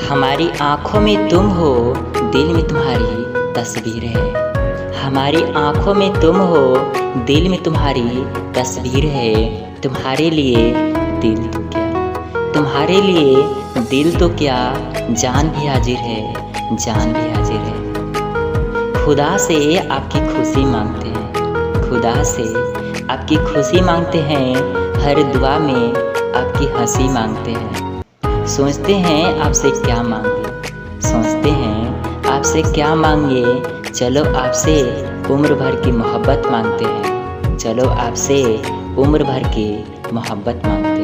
हमारी आँखों में तुम हो, दिल में तुम्हारी तस्वीर है। हमारी आँखों में तुम हो, दिल में तुम्हारी तस्वीर है। तुम्हारे लिए दिल तो क्या, तुम्हारे लिए दिल तो क्या, जान भी हाजिर है, जान भी हाजिर है। खुदा से आपकी खुशी मांगते हैं, खुदा से आपकी खुशी मांगते हैं। हर दुआ में आपकी हंसी मांगते हैं। सोचते हैं आपसे क्या मांगे, सोचते हैं आपसे क्या मांगे। चलो आपसे उम्र भर की मोहब्बत मांगते हैं, चलो आपसे उम्र भर की मोहब्बत मांगते हैं।